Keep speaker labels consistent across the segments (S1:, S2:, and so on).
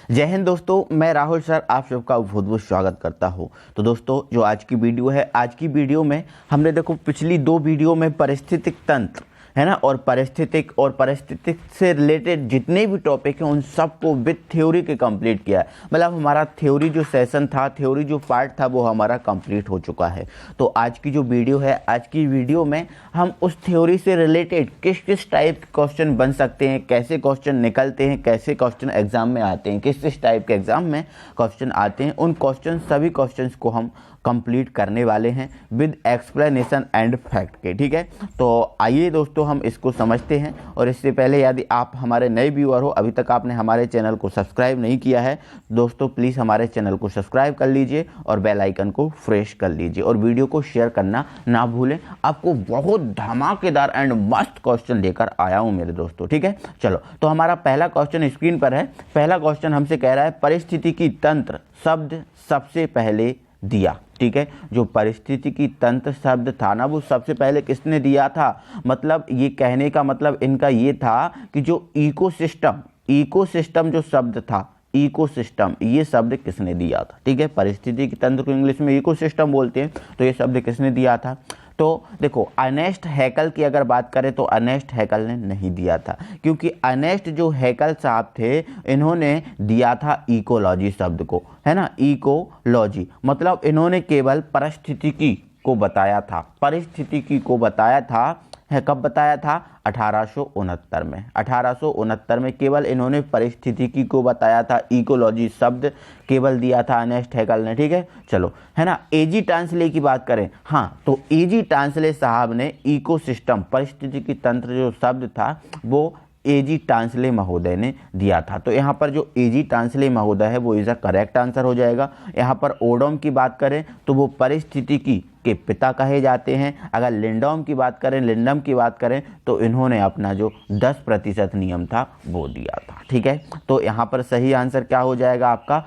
S1: जय हिंद दोस्तों, मैं राहुल सर आप सबका बहुत बहुत स्वागत करता हूँ। तो दोस्तों, जो आज की वीडियो है, आज की वीडियो में हमने देखो पिछली दो वीडियो में पारिस्थितिक तंत्र है ना, और पारिस्थितिक से रिलेटेड जितने भी टॉपिक हैं उन सबको विद थ्योरी के कंप्लीट किया है। मतलब हमारा थ्योरी जो सेशन था, थ्योरी जो पार्ट था, वो हमारा कंप्लीट हो चुका है। तो आज की जो वीडियो है, आज की वीडियो में हम उस थ्योरी से रिलेटेड किस किस टाइप के क्वेश्चन बन सकते हैं, कैसे क्वेश्चन निकलते हैं, कैसे क्वेश्चन एग्जाम में आते हैं, किस किस टाइप के एग्जाम में क्वेश्चन आते हैं, उन सभी क्वेश्चंस को हम कंप्लीट करने वाले हैं विद एक्सप्लेनेशन एंड फैक्ट के। ठीक है, तो आइए दोस्तों हम इसको समझते हैं। और इससे पहले यदि आप हमारे नए व्यूअर हो, अभी तक आपने हमारे चैनल को सब्सक्राइब नहीं किया है, दोस्तों प्लीज़ हमारे चैनल को सब्सक्राइब कर लीजिए और बेल आइकन को फ्रेश कर लीजिए और वीडियो को शेयर करना ना भूलें। आपको बहुत धमाकेदार एंड मस्त क्वेश्चन लेकर आया हूँ मेरे दोस्तों। ठीक है, चलो तो हमारा पहला क्वेश्चन स्क्रीन पर है। पहला क्वेश्चन हमसे कह रहा है पारिस्थितिकी तंत्र शब्द सबसे पहले दिया। ठीक है, जो पारिस्थितिकी तंत्र शब्द था ना, वो सबसे पहले किसने दिया था? मतलब ये कहने का मतलब इनका ये था कि जो इकोसिस्टम जो शब्द था, इकोसिस्टम, ये शब्द किसने दिया था? ठीक है, पारिस्थितिकी तंत्र को इंग्लिश में इकोसिस्टम बोलते हैं, तो ये शब्द किसने दिया था? तो देखो, अर्नेस्ट हैकल की अगर बात करें तो अर्नेस्ट हैकल ने नहीं दिया था, क्योंकि अर्नेस्ट जो हैकल साहब थे, इन्होंने दिया था इकोलॉजी शब्द को, है ना, इकोलॉजी। मतलब इन्होंने केवल परिस्थितिकी को बताया था, परिस्थितिकी को बताया था। है कब बताया था? 1869 में। 1869 में केवल इन्होंने परिस्थितिकी को बताया था, इकोलॉजी शब्द केवल दिया था अर्नेस्ट हैकल ने। ठीक है, चलो, है ना। एजी टांसले की बात करें, हाँ, तो एजी टांसले साहब ने इकोसिस्टम, परिस्थितिकी तंत्र जो शब्द था, वो एजी टांसले महोदय ने दिया था। तो यहाँ पर जो एजी टांसले महोदय है वो इज अ करेक्ट आंसर हो जाएगा। यहाँ पर ओडम की बात करें तो वो परिस्थितिकी के पिता कहे जाते हैं। अगर लिंडम की बात करें तो इन्होंने अपना जो 10% नियम था वो दिया था। ठीक है, तो यहाँ पर सही आंसर क्या हो जाएगा आपका?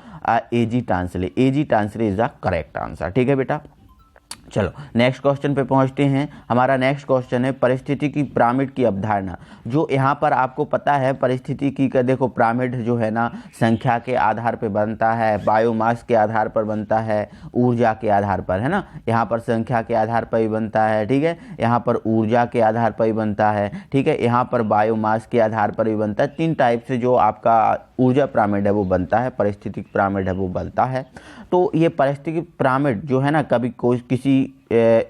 S1: A G Tansley. A G Tansley is the correct answer. ठीक है बेटा, चलो नेक्स्ट क्वेश्चन पे पहुंचते हैं। हमारा नेक्स्ट क्वेश्चन है पारिस्थितिकी पिरामिड की अवधारणा। जो यहाँ पर आपको पता है पारिस्थितिकी का, देखो पिरामिड जो है ना, संख्या के आधार पर बनता है, बायोमास के आधार पर बनता है, ऊर्जा के आधार पर, है ना। यहाँ पर संख्या के आधार पर ही बनता है, ठीक है, यहाँ पर ऊर्जा के आधार पर ही बनता है, ठीक है, यहाँ पर बायोमास के आधार पर ही बनता है। 3 टाइप से जो आपका ऊर्जा पिरामिड है वो बनता है, पारिस्थितिक पिरामिड है वो बनता है। तो ये पारिस्थितिक पिरामिड जो है ना, कभी कोई किसी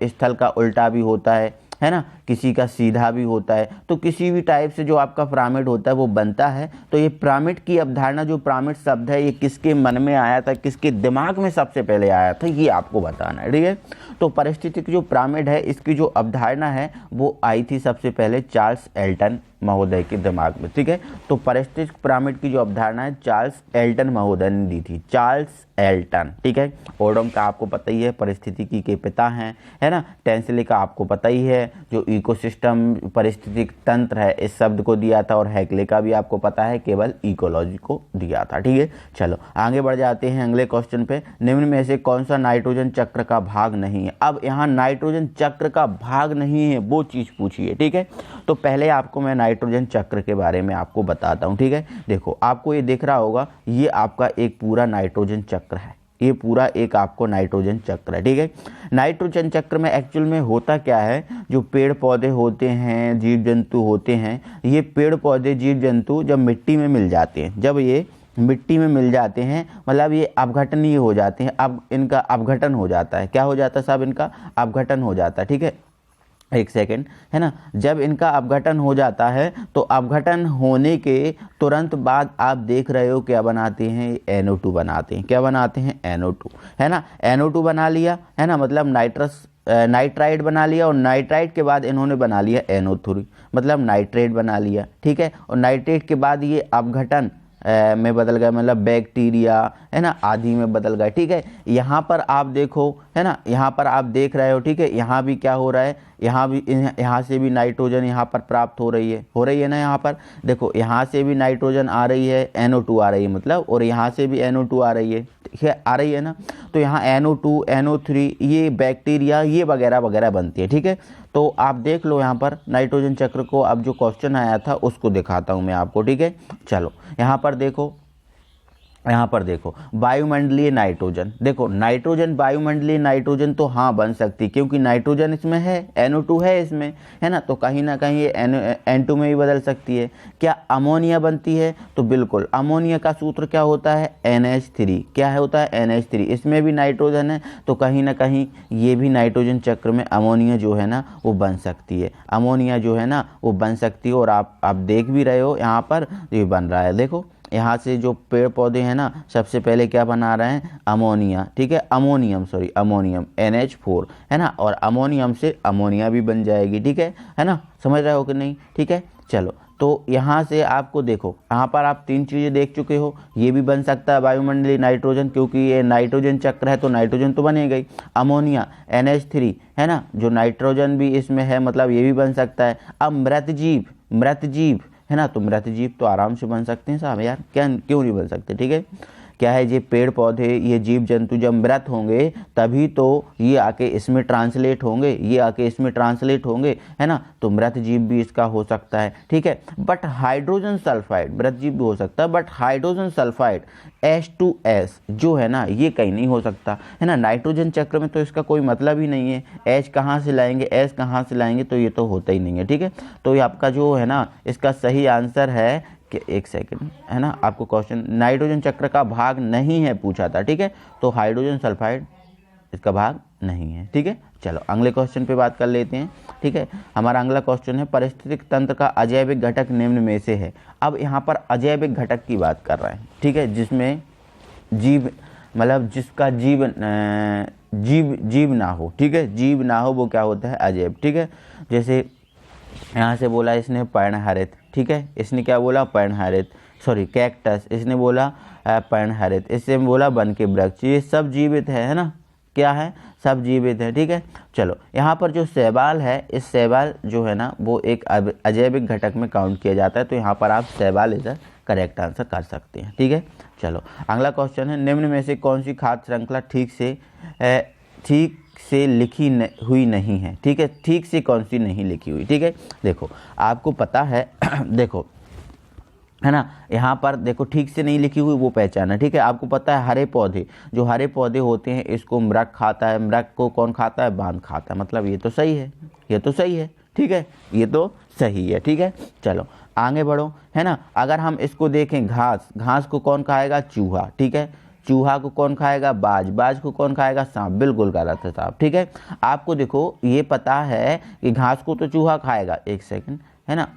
S1: स्थल का उल्टा भी होता है ना, किसी का सीधा भी होता है। तो किसी भी टाइप से जो आपका पिरामिड होता है वो बनता है। तो ये पिरामिड की अवधारणा, जो पिरामिड शब्द है, ये किसके मन में आया था, किसके दिमाग में सबसे पहले आया था, ये आपको बताना है। ठीक है, तो पारिस्थितिक जो पिरामिड है, इसकी जो अवधारणा है वो आई थी सबसे पहले चार्ल्स एल्टन महोदय के दिमाग में। ठीक है, तो पारिस्थितिक पिरामिड की जो अवधारणा है चार्ल्स एल्टन महोदय ने दी थी, चार्ल्स एल्टन। ठीक है, ओडम का आपको पता ही है, पारिस्थितिकी के पिता हैं, है ना। टांसले का आपको पता ही है, जो इकोसिस्टम, पारिस्थितिक तंत्र है, इस शब्द को दिया था। और हैकले का भी आपको पता है, केवल इकोलॉजी को दिया था। ठीक है, चलो आगे बढ़ जाते हैं अगले क्वेश्चन पे। निम्न में से कौन सा नाइट्रोजन चक्र का भाग नहीं है? अब यहाँ नाइट्रोजन चक्र का भाग नहीं है वो चीज़ पूछी है। ठीक है, तो पहले आपको मैं नाइट्रोजन चक्र के बारे में आपको बताता हूँ। ठीक है, देखो आपको ये दिख रहा होगा, ये आपका एक पूरा नाइट्रोजन चक्र है, ये पूरा एक आपको नाइट्रोजन चक्र है। ठीक है, नाइट्रोजन चक्र में एक्चुअल में होता क्या है, जो पेड़ पौधे होते हैं, जीव जंतु होते हैं, ये पेड़ पौधे जीव जंतु जब मिट्टी में मिल जाते हैं, जब ये मिट्टी में मिल जाते हैं, मतलब ये अपघटनीय हो जाते हैं। अब इनका अपघटन हो जाता है, क्या हो जाता है साहब? इनका अपघटन हो जाता है। ठीक है, एक सेकेंड, है ना। जब इनका अपघटन हो जाता है तो अपघटन होने के तुरंत बाद आप देख रहे हो क्या बनाते हैं? NO2 बनाते हैं। क्या बनाते हैं? NO2, है ना। NO2 बना लिया, है ना, मतलब नाइट्राइड बना लिया, और नाइट्राइड के बाद इन्होंने बना लिया NO3, मतलब नाइट्रेट बना लिया। ठीक है, और नाइट्रेट के बाद ये अपघटन में बदल गया, मतलब बैक्टीरिया, है ना, आदि में बदल गया। ठीक है, यहाँ पर आप देखो, है ना, यहाँ पर आप देख रहे हो। ठीक है, यहाँ भी क्या हो रहा है, यहाँ से भी नाइट्रोजन यहाँ पर प्राप्त हो रही है ना। यहाँ पर देखो, यहाँ से भी नाइट्रोजन आ रही है, NO2 आ रही है मतलब, और यहाँ से भी NO2 आ रही है, ठीक है, आ रही है ना। तो यहाँ NO2, NO3, ये बैक्टीरिया, ये वगैरह वगैरह बनती है। ठीक है, तो आप देख लो यहाँ पर नाइट्रोजन चक्र को। अब जो क्वेश्चन आया था उसको दिखाता हूँ मैं आपको। ठीक है, चलो यहाँ पर देखो, यहाँ पर देखो वायुमंडलीय नाइट्रोजन, देखो नाइट्रोजन वायुमंडलीय नाइट्रोजन तो हाँ बन सकती, क्योंकि नाइट्रोजन इसमें है, NO2 है इसमें, है ना, तो कहीं ना कहीं ये N2 में भी बदल सकती है। क्या अमोनिया बनती है? तो बिल्कुल, अमोनिया का सूत्र क्या होता है? NH3। क्या होता है? NH3। इसमें भी नाइट्रोजन है, तो कहीं ना कहीं ये भी नाइट्रोजन चक्र में अमोनिया जो है ना वो बन सकती है, अमोनिया जो है ना वो बन सकती है। और आप देख भी रहे हो यहाँ पर ये बन रहा है, देखो यहाँ से जो पेड़ पौधे हैं ना सबसे पहले क्या बना रहे हैं? अमोनिया, ठीक है, अमोनियम, सॉरी अमोनियम, NH4, है ना, और अमोनियम से अमोनिया भी बन जाएगी, ठीक है ना, समझ रहे हो कि नहीं? ठीक है, चलो तो यहाँ से आपको देखो, यहाँ पर आप 3 चीज़ें देख चुके हो। ये भी बन सकता है वायुमंडलीय नाइट्रोजन, क्योंकि ये नाइट्रोजन चक्र है तो नाइट्रोजन तो बनेगा ही। अमोनिया NH3, है ना, जो नाइट्रोजन भी इसमें है, मतलब ये भी बन सकता है। अब मृतजीव, है ना, तो मृतजीव तो आराम से बन सकते हैं साहब यार, क्या क्यों नहीं बन सकते? ठीक है, क्या है, ये पेड़ पौधे, ये जीव जंतु जब मृत होंगे तभी तो ये आके इसमें ट्रांसलेट होंगे, ये आके इसमें ट्रांसलेट होंगे, है ना, तो मृत जीव भी इसका हो सकता है, ठीक है। बट हाइड्रोजन सल्फाइड, मृत जीव भी हो सकता है, बट हाइड्रोजन सल्फाइड H2S जो है ना ये कहीं नहीं हो सकता, है ना। नाइट्रोजन चक्र में तो इसका कोई मतलब ही नहीं है, H कहाँ से लाएंगे, S कहाँ से लाएंगे, तो ये तो होता ही नहीं है, ठीक है। तो ये आपका जो है ना इसका सही आंसर है कि 1 सेकंड, है ना, आपको क्वेश्चन नाइट्रोजन चक्र का भाग नहीं है पूछा था, ठीक है, तो हाइड्रोजन सल्फाइड इसका भाग नहीं है, ठीक है। चलो अगले क्वेश्चन पे बात कर लेते हैं, ठीक है। हमारा अगला क्वेश्चन है पारिस्थितिक तंत्र का अजैविक घटक निम्न में से है। अब यहाँ पर अजैविक घटक की बात कर रहे हैं, ठीक है, जिसमें जीव, मतलब जिसका जीव ना हो, ठीक है, जीव ना हो वो क्या होता है? अजैव, ठीक है। जैसे यहाँ से बोला इसने पर्णहरित, ठीक है, इसने क्या बोला? पर्णहरित, सॉरी कैक्टस, इसने बोला पर्णहरित, इससे बोला वन के वृक्ष, ये सब जीवित है ना, क्या है? सब जीवित है, ठीक है। चलो यहाँ पर जो शैवाल है, इस शैवाल जो है ना वो एक अजैविक घटक में काउंट किया जाता है, तो यहाँ पर आप शैवाल इधर करेक्ट आंसर कर सकते हैं, ठीक है। चलो अगला क्वेश्चन है, निम्न में से कौन सी खाद्य श्रृंखला ठीक से लिखी हुई नहीं है, ठीक है, ठीक से कौन सी नहीं लिखी हुई, ठीक है। देखो आपको पता है देखो, है ना, यहाँ पर देखो ठीक से नहीं लिखी हुई वो पहचाना, ठीक है। आपको पता है हरे पौधे, जो हरे पौधे होते हैं इसको मृग खाता है, मृग को कौन खाता है? बांध खाता है, मतलब ये तो सही है, ये तो सही है, ठीक है, ये तो सही है, ठीक है। चलो आगे बढ़ो, है ना। अगर हम इसको देखें, घास को कौन खाएगा? चूहा, ठीक है, चूहा को कौन खाएगा? बाज को कौन खाएगा? सांप। बिल्कुल गलत है साहब, ठीक है। आपको देखो ये पता है कि घास को तो चूहा खाएगा, 1 सेकंड, है ना,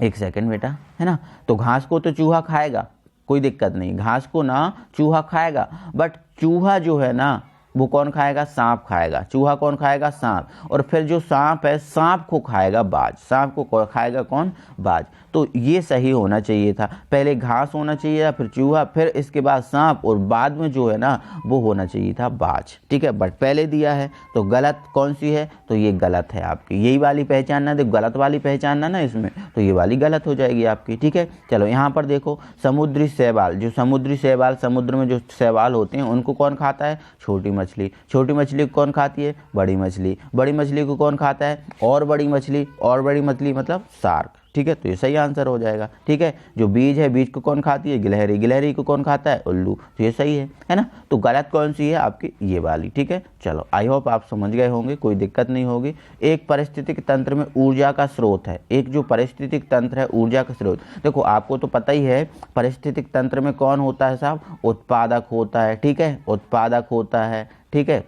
S1: 1 सेकंड बेटा, है ना, तो घास को तो चूहा खाएगा, कोई दिक्कत नहीं, घास को ना चूहा खाएगा, बट चूहा जो है ना वो कौन खाएगा? सांप खाएगा। चूहा कौन खाएगा? सांप। और फिर जो सांप है, सांप को खाएगा बाज, सांप को खाएगा कौन? बाज। तो ये सही होना चाहिए था, पहले घास होना चाहिए था, फिर चूहा, फिर इसके बाद सांप, और बाद में जो है ना वो होना चाहिए था बाज, ठीक है, बट पहले दिया है, तो गलत कौन सी है? तो ये गलत है आपकी, यही वाली पहचानना, तो गलत वाली पहचानना ना इसमें, तो ये वाली गलत हो जाएगी आपकी, ठीक है। चलो यहाँ पर देखो, समुद्री शैवाल, जो समुद्री शैवाल, समुद्र में जो शैवाल होते हैं उनको कौन खाता है? छोटी मछली। छोटी मछली को कौन खाती है? बड़ी मछली। बड़ी मछली को कौन खाता है? और बड़ी मछली। और बड़ी मछली मतलब शार्क, ठीक है, तो ये सही आंसर हो जाएगा, ठीक है। जो बीज है, बीज को कौन खाती है? गिलहरी। गिलहरी को कौन खाता है? उल्लू, तो ये सही है ना। तो गलत कौन सी है आपकी? ये वाली, ठीक है। चलो आई होप आप समझ गए होंगे, कोई दिक्कत नहीं होगी। एक पारिस्थितिक तंत्र में ऊर्जा का स्रोत है, एक जो पारिस्थितिक तंत्र है ऊर्जा का स्रोत, देखो आपको तो पता ही है पारिस्थितिक तंत्र में कौन होता है साहब? उत्पादक होता है, ठीक है, उत्पादक होता है, ठीक है,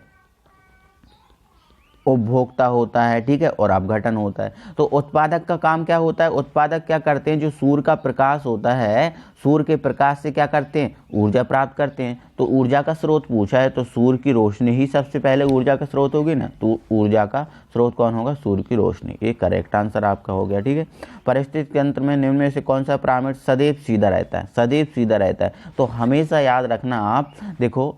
S1: उपभोक्ता होता है, ठीक है, और अपघटन होता है। तो उत्पादक का काम क्या होता है? उत्पादक क्या करते हैं? जो सूर्य का प्रकाश होता है, सूर्य के प्रकाश से क्या करते हैं? ऊर्जा प्राप्त करते हैं। तो ऊर्जा का स्रोत पूछा है तो सूर्य की रोशनी ही सबसे पहले ऊर्जा का स्रोत होगी ना, तो ऊर्जा का स्रोत कौन होगा? सूर्य की रोशनी। ये करेक्ट आंसर आपका हो गया, ठीक है। पारिस्थितिक तंत्र में निम्न में से कौन सा प्राइमेट सदैव सीधा रहता है? सदैव सीधा रहता है, तो हमेशा याद रखना आप, देखो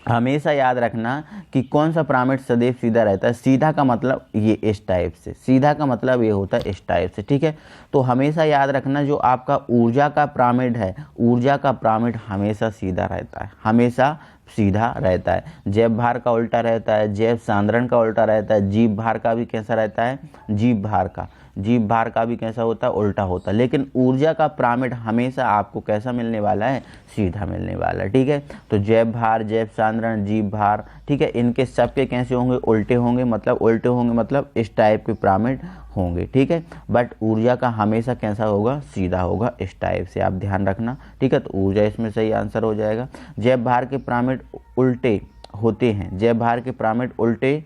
S1: हमेशा याद रखना कि कौन सा प्राइमेट सदैव सीधा रहता है। सीधा का मतलब ये इस टाइप से, सीधा का मतलब ये होता है इस टाइप से, ठीक है। तो हमेशा याद रखना जो आपका ऊर्जा का प्राइमेट है, ऊर्जा का प्राइमेट हमेशा सीधा रहता है, हमेशा सीधा रहता है। जैव भार का उल्टा रहता है, जैव सांद्रण का उल्टा रहता है, जीव भार का भी कैसा रहता है? जीव भार का, जीव भार का भी कैसा होता है, उल्टा होता है। लेकिन ऊर्जा का पिरामिड हमेशा आपको कैसा मिलने वाला है, सीधा मिलने वाला है, ठीक है। तो जैव भार, जैव सांद्रण, जीव भार, ठीक है, इनके सबके कैसे होंगे, उल्टे होंगे, मतलब उल्टे होंगे मतलब इस टाइप के पिरामिड होंगे, ठीक है। बट ऊर्जा का हमेशा कैसा होगा, सीधा होगा, इस टाइप से आप ध्यान रखना, ठीक है। तो ऊर्जा इसमें सही आंसर हो जाएगा। जैव भार के पिरामिड उल्टे होते हैं, जैव भार के पिरामिड उल्टे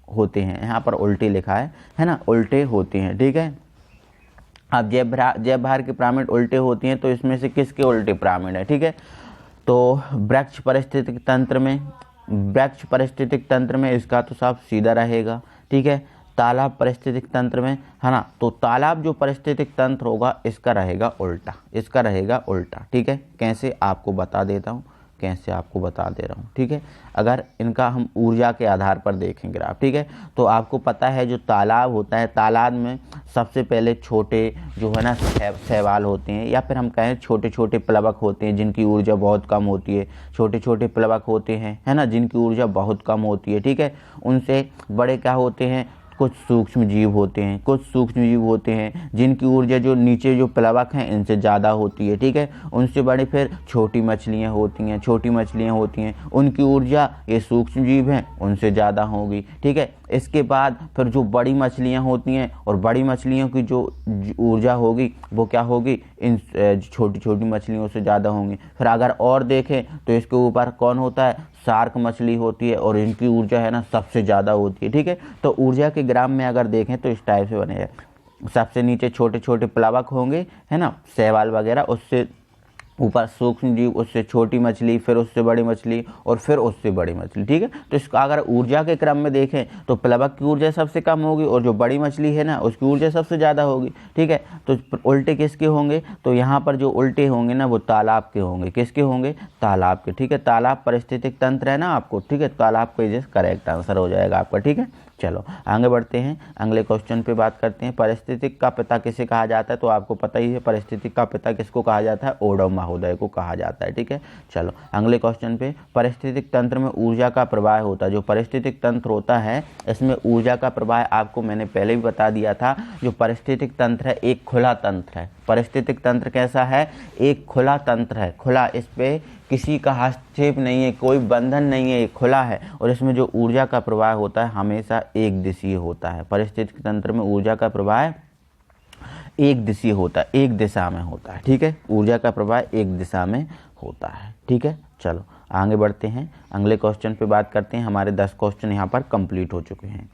S1: होते हैं, यहाँ पर उल्टे लिखा है ना, उल्टे होते हैं, ठीक है। अब जैव भार के पिरामिड उल्टे होती हैं तो इसमें से किसके उल्टे पिरामिड है, ठीक है। तो वृक्ष पारिस्थितिक तंत्र में इसका तो साफ सीधा रहेगा, ठीक है। तालाब पारिस्थितिक तंत्र में, है ना, तो तालाब जो पारिस्थितिक तंत्र होगा इसका रहेगा उल्टा, इसका रहेगा उल्टा, ठीक है। कैसे आपको बता देता हूँ, कैसे आपको बता दे रहा हूँ, ठीक है। अगर इनका हम ऊर्जा के आधार पर देखें ग्राफ, ठीक है, तो आपको पता है जो तालाब होता है, तालाब में सबसे पहले छोटे जो है ना शैवाल होते हैं, या फिर हम कहें छोटे छोटे प्लवक होते हैं जिनकी ऊर्जा बहुत कम होती है, छोटे छोटे प्लवक होते हैं, है ना, जिनकी ऊर्जा बहुत कम होती है, ठीक है। उनसे बड़े क्या होते हैं, कुछ सूक्ष्म जीव होते हैं, कुछ सूक्ष्म जीव होते हैं जिनकी ऊर्जा जो नीचे जो प्लवक हैं इनसे ज़्यादा होती है, ठीक है। उनसे बड़े फिर छोटी मछलियाँ होती हैं, छोटी मछलियाँ होती हैं, उनकी ऊर्जा ये सूक्ष्म जीव हैं उनसे ज़्यादा होगी, ठीक है। इसके बाद फिर जो बड़ी मछलियाँ होती हैं, और बड़ी मछलियों की जो ऊर्जा होगी वो क्या होगी, इन छोटी छोटी मछलियों से ज़्यादा होंगी। फिर अगर और देखें तो इसके ऊपर कौन होता है, शार्क मछली होती है, और इनकी ऊर्जा है ना सबसे ज़्यादा होती है, ठीक है। तो ऊर्जा के ग्राफ में अगर देखें तो इस टाइप से बनेगा, सबसे नीचे छोटे छोटे प्लवक होंगे, है ना, शैवाल वगैरह, उससे ऊपर सूक्ष्म जीव, उससे छोटी मछली, फिर उससे बड़ी मछली, और फिर उससे बड़ी मछली, ठीक है। तो इसका अगर ऊर्जा के क्रम में देखें तो प्लवक की ऊर्जा सबसे कम होगी, और जो बड़ी मछली है ना उसकी ऊर्जा सबसे ज़्यादा होगी, ठीक है। तो उल्टे किसके होंगे, तो यहाँ पर जो उल्टे होंगे ना वो तालाब के होंगे, किसके होंगे, तालाब के, ठीक है। तालाब पारिस्थितिक तंत्र है ना आपको, ठीक है, तालाब का ये करेक्ट आंसर हो जाएगा आपका, ठीक है। चलो आगे बढ़ते हैं, अगले क्वेश्चन पे बात करते हैं। पारिस्थितिक का पिता किसे कहा जाता है, तो आपको पता ही है पारिस्थितिक का पिता किसको कहा जाता है, ओडम महोदय को कहा जाता है, ठीक है। चलो अगले क्वेश्चन पे, पारिस्थितिक तंत्र में ऊर्जा का प्रवाह होता है, जो पारिस्थितिक तंत्र होता है इसमें ऊर्जा का प्रवाह आपको मैंने पहले भी बता दिया था। जो पारिस्थितिक तंत्र है एक खुला तंत्र है, पारिस्थितिक तंत्र कैसा है, एक खुला तंत्र है, खुला, इस पे किसी का हस्तक्षेप नहीं है, कोई बंधन नहीं है, खुला है, और इसमें जो ऊर्जा का प्रवाह होता है हमेशा एक दिशीय होता है। पारिस्थितिक तंत्र में ऊर्जा का प्रवाह एक दिशीय होता है, एक दिशा में होता है, ठीक है। ऊर्जा का प्रवाह एक दिशा में होता है, ठीक है। चलो आगे बढ़ते हैं, अगले क्वेश्चन पे बात करते हैं। हमारे 10 क्वेश्चन यहाँ पर कंप्लीट हो चुके हैं।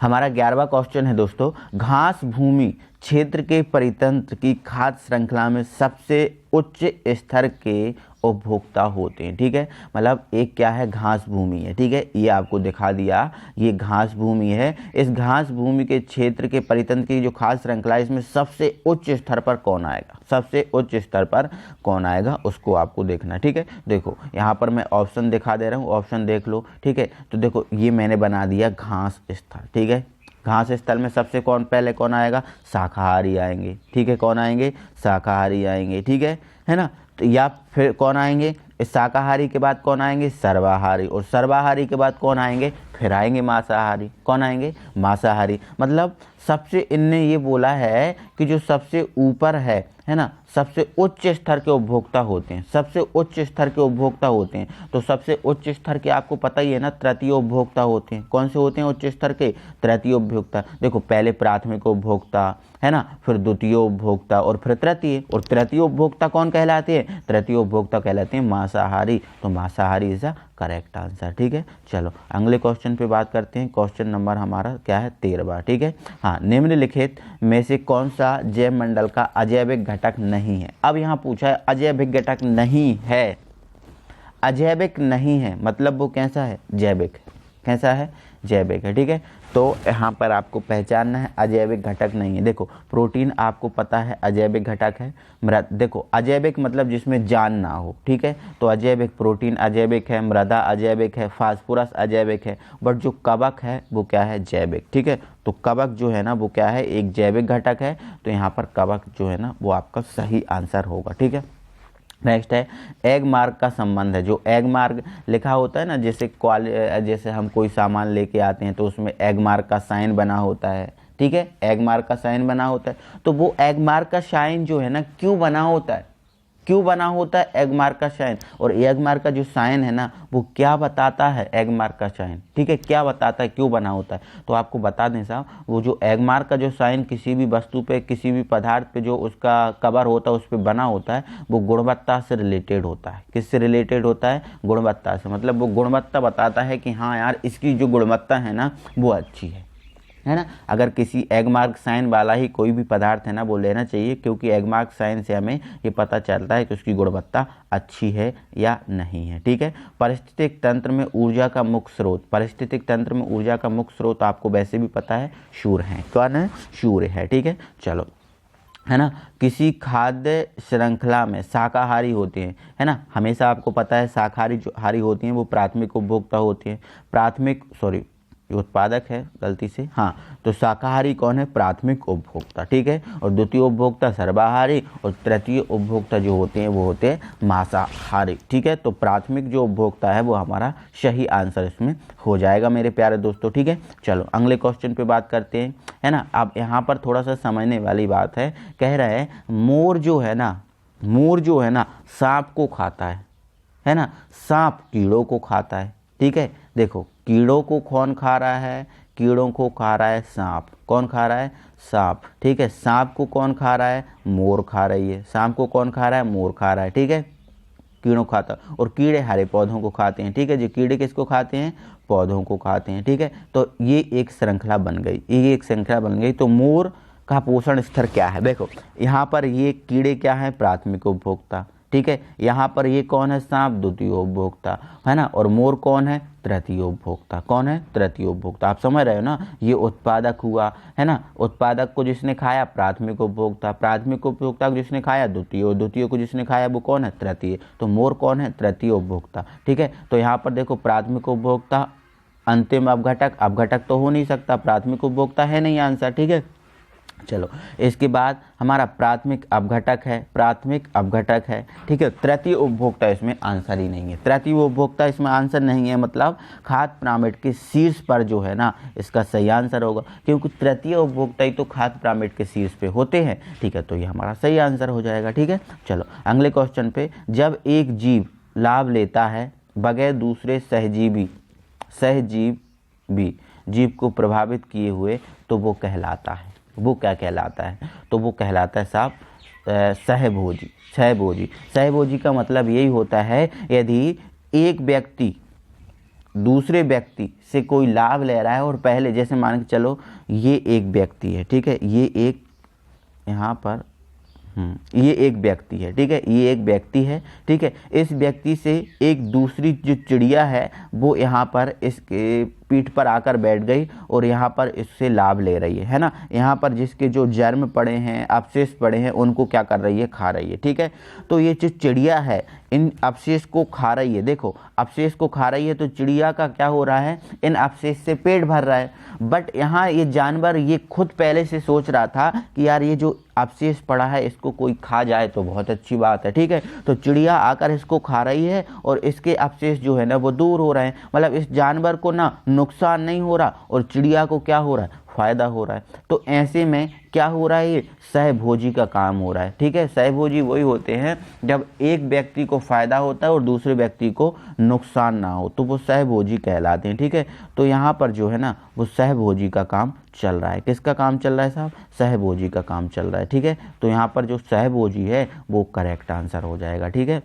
S1: हमारा 11वां क्वेश्चन है दोस्तों, घास भूमि क्षेत्र के परितंत्र की खाद्य श्रृंखला में सबसे उच्च स्तर के उपभोक्ता होते हैं, ठीक है। मतलब एक क्या है, घास भूमि है, ठीक है, ये आपको दिखा दिया, ये घास भूमि है। इस घास भूमि के क्षेत्र के परितंत्र की जो खाद्य श्रृंखला है इसमें सबसे उच्च स्तर पर कौन आएगा, सबसे उच्च स्तर पर कौन आएगा उसको आपको देखना, ठीक है। देखो यहाँ पर मैं ऑप्शन दिखा दे रहा हूँ, ऑप्शन देख लो, ठीक है। तो देखो ये मैंने बना दिया घास स्थल, ठीक है। घास स्थल में सबसे पहले कौन आएगा, शाकाहारी आएंगे, ठीक है, कौन आएंगे, शाकाहारी आएंगे, ठीक है ना। तो या फिर कौन आएंगे, इस शाकाहारी के बाद कौन आएंगे, सर्वाहारी, और सर्वाहारी के बाद कौन आएंगे, फिर आएंगे मांसाहारी, कौन आएंगे, मांसाहारी। मतलब सबसे इनने ये बोला है कि जो सबसे ऊपर है ना, सबसे उच्च स्तर के उपभोक्ता होते हैं, सबसे उच्च स्तर के उपभोक्ता होते हैं। तो सबसे उच्च स्तर के आपको पता ही है ना, तृतीय उपभोक्ता होते हैं। कौन से होते हैं उच्च स्तर के, तृतीय उपभोक्ता। देखो पहले प्राथमिक उपभोक्ता, है ना, फिर द्वितीय उपभोक्ता, और फिर तृतीय, और तृतीय उपभोक्ता कौन कहलाते हैं, तृतीय उपभोक्ता कहलाते हैं मांसाहारी। तो मांसाहारी इज अ करेक्ट आंसर, ठीक है। चलो अगले क्वेश्चन पे बात करते हैं। क्वेश्चन नंबर हमारा क्या है, 13वां, ठीक है। हाँ, निम्नलिखित में से कौन सा जैव मंडल का अजैविक घटक नहीं है। अब यहाँ पूछा है अजैविक घटक नहीं है, अजैविक नहीं है मतलब वो कैसा है, जैविक, कैसा है, जैविक है, ठीक है। तो यहाँ पर आपको पहचानना है अजैविक घटक नहीं है। देखो प्रोटीन आपको पता है अजैविक घटक है, देखो अजैविक मतलब जिसमें जान ना हो, ठीक है। तो अजैविक प्रोटीन अजैविक है, मृदा अजैविक है, फास्फोरस अजैविक है, बट जो कवक है वो क्या है, जैविक, ठीक है। तो कवक जो है ना वो क्या है, एक जैविक घटक है। तो यहाँ पर कवक जो है ना वो आपका सही आंसर होगा, ठीक है। नेक्स्ट है एग मार्क का संबंध है। जो एग मार्क लिखा होता है ना, जैसे हम कोई सामान लेके आते हैं तो उसमें एग मार्क का साइन बना होता है, ठीक है, एग मार्क का साइन बना होता है। तो वो एग मार्क का साइन जो है ना क्यों बना होता है, क्यों बना होता है एग मार्क का साइन, और एग मार्क का जो साइन है ना वो क्या बताता है, एग मार्क का साइन, ठीक है, क्या बताता है, क्यों बना होता है। तो आपको बता दें साहब, वो जो एग मार्क का जो साइन किसी भी वस्तु पे, किसी भी पदार्थ पे जो उसका कवर होता है उस पर बना होता है, वो गुणवत्ता से रिलेटेड होता है। किससे रिलेटेड होता है, गुणवत्ता से। मतलब वो गुणवत्ता बताता है कि हाँ यार इसकी जो गुणवत्ता है ना वो अच्छी है ना। अगर किसी एग मार्क साइन वाला ही कोई भी पदार्थ है ना वो लेना चाहिए, क्योंकि एग मार्क साइन से हमें ये पता चलता है कि उसकी गुणवत्ता अच्छी है या नहीं है, ठीक है। पारिस्थितिक तंत्र में ऊर्जा का मुख्य स्रोत, पारिस्थितिक तंत्र में ऊर्जा का मुख्य स्रोत आपको वैसे भी पता है, सूर्य है। कौन है, सूर्य है, ठीक है। चलो, है ना, किसी खाद्य श्रृंखला में शाकाहारी होते हैं, है ना, हमेशा आपको पता है शाकाहारी जो हारी होती हैं वो प्राथमिक उपभोक्ता होती हैं। प्राथमिक सॉरी उत्पादक है गलती से, हाँ, तो शाकाहारी कौन है, प्राथमिक उपभोक्ता, ठीक है। और द्वितीय उपभोक्ता सर्वाहारी, और तृतीय उपभोक्ता जो होते हैं वो होते हैं मांसाहारी, ठीक है। तो प्राथमिक जो उपभोक्ता है वो हमारा सही आंसर इसमें हो जाएगा मेरे प्यारे दोस्तों, ठीक है। चलो अगले क्वेश्चन पे बात करते हैं, है ना। अब यहाँ पर थोड़ा सा समझने वाली बात है, कह रहा है मोर जो है ना सांप को खाता है ना, सांप कीड़ों को खाता है, ठीक है। देखो कीड़ों को कौन खा रहा है, कीड़ों को खा रहा है सांप। कौन खा रहा है, सांप, ठीक है। सांप को कौन खा रहा है, मोर खा रही है। सांप को कौन खा रहा है, मोर खा रहा है, ठीक है। कीड़ों खाता, और कीड़े हरे पौधों को खाते हैं, ठीक है। जो कीड़े किसको खाते हैं, पौधों को खाते हैं, ठीक है। तो ये एक श्रृंखला बन गई, ये एक श्रृंखला बन गई। तो मोर का पोषण स्तर क्या है, देखो यहाँ पर ये कीड़े क्या है, प्राथमिक उपभोक्ता, ठीक है। यहाँ पर ये कौन है, सांप द्वितीय उपभोक्ता, है ना। और मोर कौन है, तृतीय उपभोक्ता। कौन है, तृतीय उपभोक्ता। आप समझ रहे हो ना, ये उत्पादक हुआ, है ना। उत्पादक को जिसने खाया प्राथमिक उपभोक्ता, प्राथमिक उपभोक्ता को जिसने खाया द्वितीय, और द्वितीय को जिसने खाया वो कौन है, तृतीय। तो मोर कौन है, तृतीय उपभोक्ता, ठीक है। तो यहाँ पर देखो प्राथमिक उपभोक्ता, अंतिम अपघटक, अपघटक तो हो नहीं सकता, प्राथमिक उपभोक्ता है नहीं आंसर, ठीक है। चलो इसके बाद हमारा प्राथमिक अपघटक है, प्राथमिक अपघटक है, ठीक है। तृतीय उपभोक्ता इसमें आंसर ही नहीं है, तृतीय उपभोक्ता इसमें आंसर नहीं है, मतलब खाद्य पिरामिड के शीर्ष पर जो है ना इसका सही आंसर होगा, क्योंकि तृतीय उपभोक्ता ही तो खाद्य पिरामिड के शीर्ष पे होते हैं, ठीक है। तो ये हमारा सही आंसर हो जाएगा, ठीक है। चलो अगले क्वेश्चन पे, जब एक जीव लाभ लेता है बगैर दूसरे सहजीवी जीव को प्रभावित किए हुए, तो वो कहलाता है, वो क्या कहलाता है, तो वो कहलाता है साहब सहभोजी। सहभोजी का मतलब यही होता है, यदि एक व्यक्ति दूसरे व्यक्ति से कोई लाभ ले रहा है, और पहले जैसे मान के चलो ये एक व्यक्ति है, ठीक है, ये एक यहाँ पर ये एक व्यक्ति है, ठीक है, ये एक व्यक्ति है, ठीक है। इस व्यक्ति से एक दूसरी जो चिड़िया है वो यहाँ पर इसके पीठ पर आकर बैठ गई और यहाँ पर इससे लाभ ले रही है ना। यहाँ पर जिसके जो जर्म पड़े हैं, अवशेष पड़े हैं, उनको क्या कर रही है, खा रही है, ठीक है। तो ये जो चिड़िया है इन अवशेष को खा रही है, देखो अवशेष को खा रही है, तो चिड़िया का क्या हो रहा है, इन अवशेष से पेट भर रहा है। बट यहाँ ये जानवर ये खुद पहले से सोच रहा था कि यार ये जो अवशेष पड़ा है इसको कोई खा जाए तो बहुत अच्छी बात है, ठीक है। तो चिड़िया आकर इसको खा रही है और इसके अवशेष जो है ना वो दूर हो रहे हैं, मतलब इस जानवर को ना नुकसान नहीं हो रहा और चिड़िया को क्या हो रहा है, फायदा हो रहा है। तो ऐसे में क्या हो रहा है, ये सहभोजी का काम हो रहा है, ठीक है। सहभोजी वही होते हैं जब एक व्यक्ति को फायदा होता है और दूसरे व्यक्ति को नुकसान ना हो, तो वो सहभोजी कहलाते हैं, ठीक है। तो यहाँ पर जो है ना वो सहभोजी का काम चल रहा है। किसका काम चल रहा है साहब, सहभोजी का काम चल रहा है, ठीक है। तो यहाँ पर जो सहभोजी है वो करेक्ट आंसर हो जाएगा, ठीक है।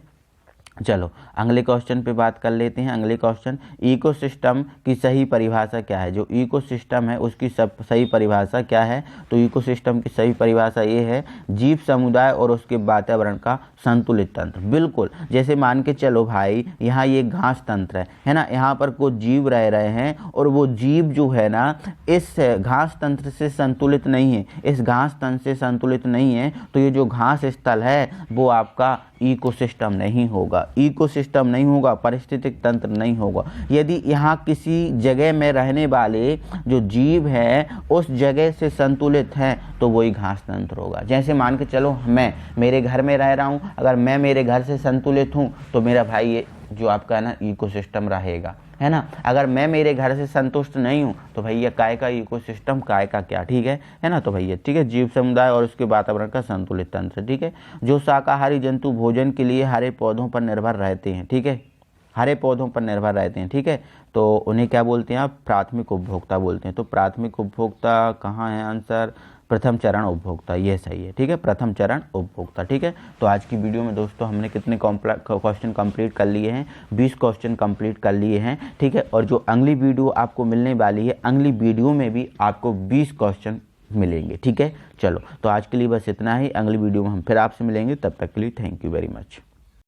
S1: चलो अगले क्वेश्चन पे बात कर लेते हैं। अगले क्वेश्चन, इकोसिस्टम की सही परिभाषा क्या है। जो इकोसिस्टम है उसकी सही परिभाषा क्या है, तो इकोसिस्टम की सही परिभाषा ये है, जीव समुदाय और उसके वातावरण का संतुलित तंत्र। बिल्कुल, जैसे मान के चलो भाई यहाँ ये घास तंत्र है ना, यहाँ पर कुछ जीव रह रहे हैं और वो जीव जो है ना इस घास तंत्र से संतुलित नहीं है, इस घास तंत्र से संतुलित नहीं है, तो ये जो घास स्थल है वो आपका इकोसिस्टम नहीं होगा, इकोसिस्टम नहीं होगा, पारिस्थितिक तंत्र नहीं होगा। यदि यहाँ किसी जगह में रहने वाले जो जीव हैं उस जगह से संतुलित हैं तो वही घास तंत्र होगा। जैसे मान के चलो मैं मेरे घर में रह रहा हूँ, अगर मैं मेरे घर से संतुलित हूँ तो मेरा भाई ये जो आपका है ना इकोसिस्टम रहेगा, है ना। अगर मैं मेरे घर से संतुष्ट नहीं हूँ तो भैया काय का इकोसिस्टम, काय का क्या, ठीक है ना। तो भैया ठीक है, जीव समुदाय और उसके वातावरण का संतुलित तंत्र, ठीक है। जो शाकाहारी जंतु भोजन के लिए हरे पौधों पर निर्भर रहते हैं, ठीक है, हरे पौधों पर निर्भर रहते हैं, ठीक है। तो उन्हें क्या बोलते हैं आप, प्राथमिक उपभोक्ता बोलते हैं। तो प्राथमिक उपभोक्ता कहाँ है आंसर, प्रथम चरण उपभोक्ता, ये सही है, ठीक है, प्रथम चरण उपभोक्ता, ठीक है। तो आज की वीडियो में दोस्तों हमने कितने क्वेश्चन कंप्लीट कर लिए हैं, 20 क्वेश्चन कंप्लीट कर लिए हैं, ठीक है। और जो अगली वीडियो आपको मिलने वाली है, अगली वीडियो में भी आपको 20 क्वेश्चन मिलेंगे, ठीक है। चलो, तो आज के लिए बस इतना ही, अगली वीडियो में हम फिर आपसे मिलेंगे, तब तक के लिए थैंक यू वेरी मच।